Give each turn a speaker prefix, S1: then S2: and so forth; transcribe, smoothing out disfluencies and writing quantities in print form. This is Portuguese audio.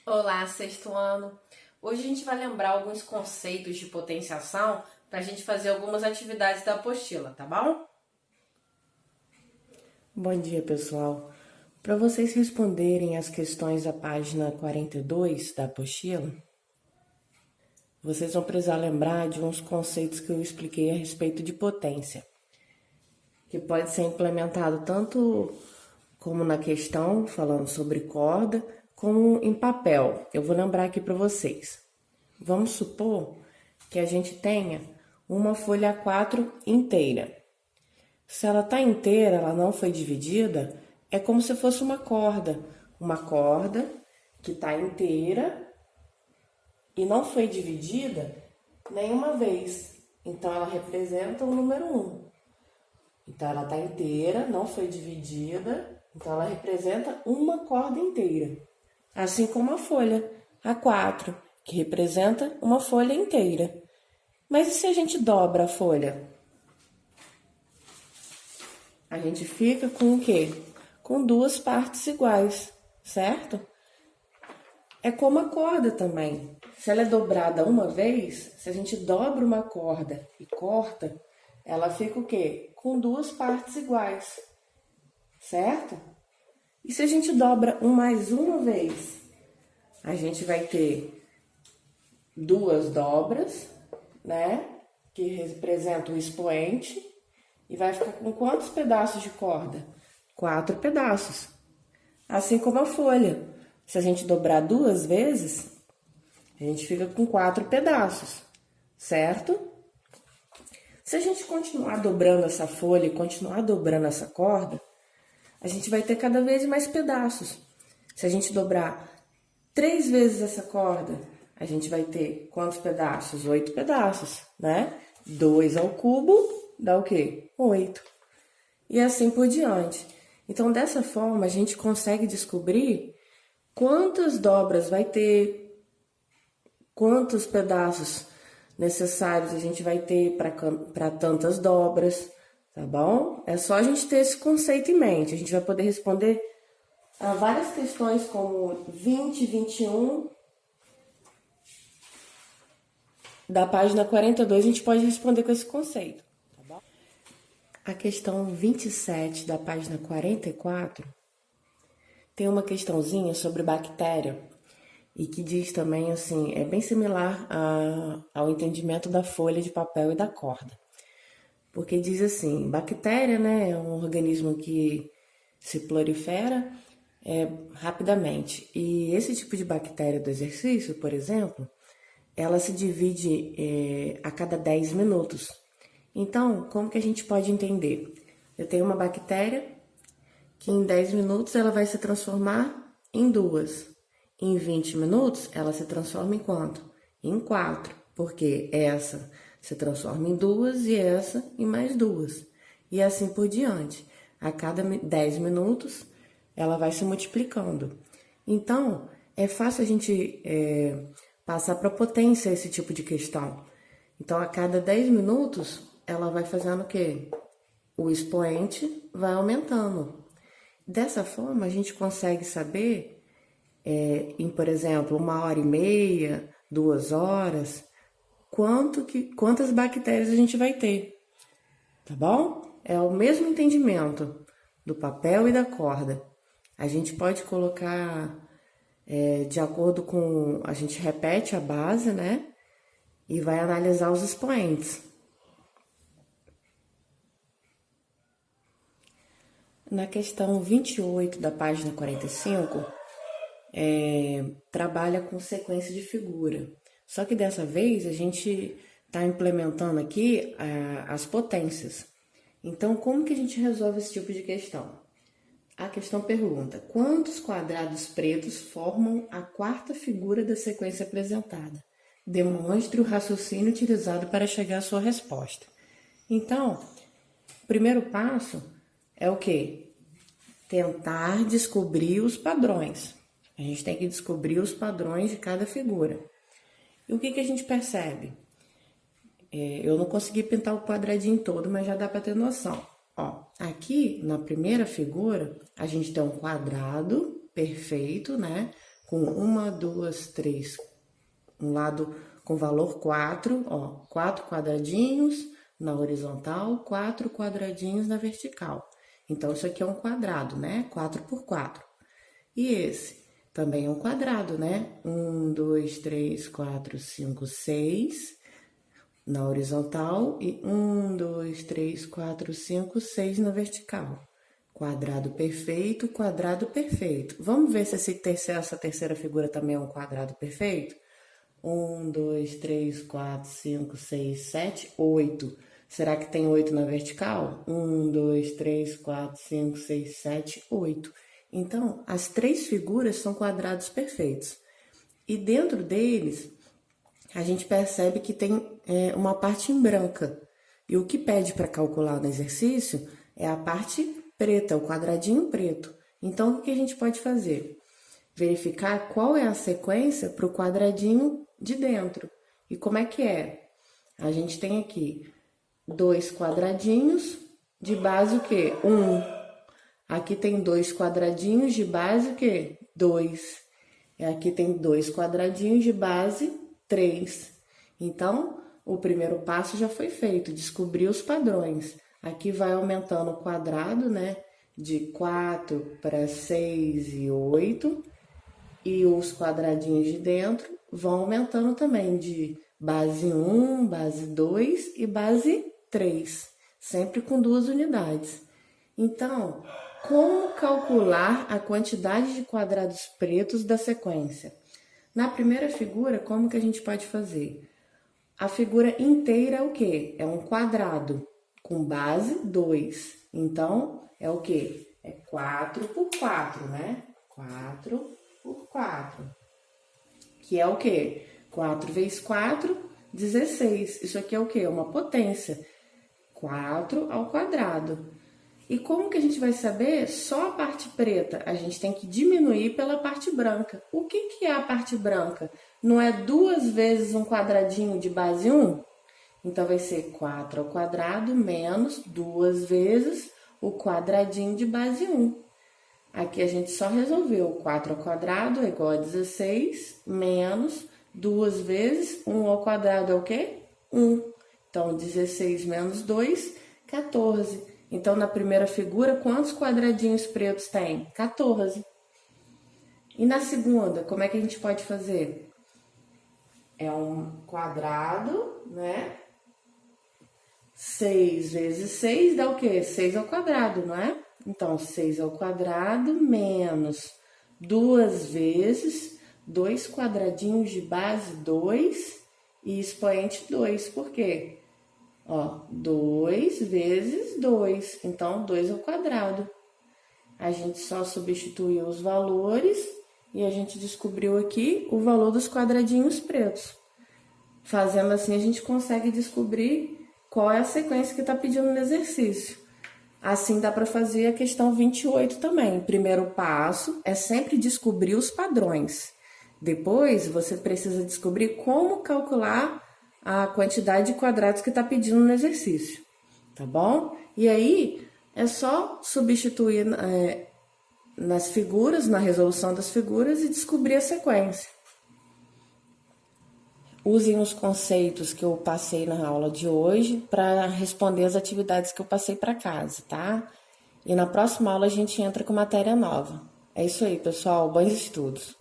S1: Olá, sexto ano! Hoje a gente vai lembrar alguns conceitos de potenciação para a gente fazer algumas atividades da apostila, tá bom?
S2: Bom dia, pessoal. Para vocês responderem as questões da página 42 da apostila, vocês vão precisar lembrar de uns conceitos que eu expliquei a respeito de potência, que pode ser implementado tanto como na questão, falando sobre corda, como em papel. Eu vou lembrar aqui para vocês. Vamos supor que a gente tenha uma folha A4 inteira. Se ela está inteira, ela não foi dividida, é como se fosse uma corda. Uma corda que está inteira e não foi dividida nenhuma vez. Então, ela representa o número 1. Então, ela está inteira, não foi dividida, então ela representa uma corda inteira. Assim como a folha A4, que representa uma folha inteira. Mas e se a gente dobra a folha? A gente fica com o quê? Com duas partes iguais, certo? É como a corda também. Se ela é dobrada uma vez, se a gente dobra uma corda e corta, ela fica o quê? Com duas partes iguais, certo? E se a gente dobra mais uma vez, a gente vai ter duas dobras, né? Que representam o expoente. E vai ficar com quantos pedaços de corda? 4 pedaços. Assim como a folha. Se a gente dobrar duas vezes, a gente fica com 4 pedaços, certo? Se a gente continuar dobrando essa folha e continuar dobrando essa corda, a gente vai ter cada vez mais pedaços. Se a gente dobrar 3 vezes essa corda, a gente vai ter quantos pedaços? 8 pedaços, né? 2 ao cubo dá o quê? 8. E assim por diante. Então, dessa forma, a gente consegue descobrir quantas dobras vai ter, quantos pedaços necessários a gente vai ter para tantas dobras, tá bom? É só a gente ter esse conceito em mente. A gente vai poder responder a várias questões como 20, 21. Da página 42, a gente pode responder com esse conceito. A questão 27 da página 44 tem uma questãozinha sobre bactéria e que diz também assim, é bem similar ao entendimento da folha de papel e da corda. Porque diz assim, bactéria, né, é um organismo que se prolifera rapidamente. E esse tipo de bactéria do exercício, por exemplo, ela se divide a cada 10 minutos. Então, como que a gente pode entender? Eu tenho uma bactéria que em 10 minutos ela vai se transformar em 2. Em 20 minutos ela se transforma em quanto? Em 4, porque essa se transforma em 2 e essa em mais 2. E assim por diante. A cada 10 minutos ela vai se multiplicando. Então, é fácil a gente passar para potência esse tipo de questão. Então, a cada 10 minutos, ela vai fazendo o quê? O expoente vai aumentando. Dessa forma, a gente consegue saber, em, por exemplo, 1h30, 2 horas, quantas bactérias a gente vai ter, tá bom? É o mesmo entendimento do papel e da corda. A gente pode colocar, de acordo com... A gente repete a base, né? E vai analisar os expoentes. Na questão 28 da página 45, trabalha com sequência de figura. Só que dessa vez a gente está implementando aqui as potências. Então, como que a gente resolve esse tipo de questão? A questão pergunta, quantos quadrados pretos formam a quarta figura da sequência apresentada? Demonstre o raciocínio utilizado para chegar à sua resposta. Então, o primeiro passo é o quê? Tentar descobrir os padrões. A gente tem que descobrir os padrões de cada figura. E o que a gente percebe? Eu não consegui pintar o quadradinho todo, mas já dá para ter noção. Ó, aqui na primeira figura, a gente tem um quadrado perfeito, né? com 1, 2, 3, um lado com valor 4, ó, 4 quadradinhos na horizontal, 4 quadradinhos na vertical. Então, isso aqui é um quadrado, né? 4 por 4. E esse também é um quadrado, né? 1, 2, 3, 4, 5, 6 na horizontal e 1, 2, 3, 4, 5, 6 na vertical. Quadrado perfeito, quadrado perfeito. Vamos ver se essa terceira figura também é um quadrado perfeito? 1, 2, 3, 4, 5, 6, 7, 8. Será que tem 8 na vertical? 1, 2, 3, 4, 5, 6, 7, 8. Então, as 3 figuras são quadrados perfeitos. E dentro deles, a gente percebe que tem uma parte em branca. E o que pede para calcular no exercício é a parte preta, o quadradinho preto. Então, o que a gente pode fazer? Verificar qual é a sequência para o quadradinho de dentro. E como é que é? A gente tem aqui 2 quadradinhos de base o quê? 1. Aqui tem 2 quadradinhos de base o quê? 2. E aqui tem 2 quadradinhos de base 3. Então, o primeiro passo já foi feito, descobrir os padrões. Aqui vai aumentando o quadrado, né? De 4 para 6 e 8. E os quadradinhos de dentro vão aumentando também de base 1, base 2 e base 3, sempre com 2 unidades. Então, como calcular a quantidade de quadrados pretos da sequência? Na primeira figura, como que a gente pode fazer? A figura inteira é o quê? É um quadrado com base 2. Então, é o quê? É 4 por 4, né? 4 por 4, que é o quê? 4 vezes 4, 16. Isso aqui é o quê? Uma potência. 4 ao quadrado. E como que a gente vai saber? Só a parte preta. A gente tem que diminuir pela parte branca. O que é a parte branca? Não é 2 vezes um quadradinho de base 1? Então, vai ser 4 ao quadrado menos 2 vezes o quadradinho de base 1. Aqui a gente só resolveu. 4 ao quadrado é igual a 16, menos 2 vezes 1 ao quadrado é o quê? 1. Então, 16 menos 2, 14. Então, na primeira figura, quantos quadradinhos pretos tem? 14. E na segunda, como é que a gente pode fazer? É um quadrado, né? 6 vezes 6 dá o quê? 6 ao quadrado, não é? Então, 6 ao quadrado menos 2 vezes 2 quadradinhos de base 2 e expoente 2. Por quê? Ó, 2 vezes 2. Então, 2 ao quadrado. A gente só substituiu os valores e a gente descobriu aqui o valor dos quadradinhos pretos. Fazendo assim, a gente consegue descobrir qual é a sequência que está pedindo no exercício. Assim dá para fazer a questão 28 também. O primeiro passo é sempre descobrir os padrões. Depois, você precisa descobrir como calcular a quantidade de quadrados que está pedindo no exercício, tá bom? E aí, é só substituir nas figuras, na resolução das figuras e descobrir a sequência. Usem os conceitos que eu passei na aula de hoje para responder as atividades que eu passei para casa, tá? E na próxima aula a gente entra com matéria nova. É isso aí, pessoal. Bons estudos!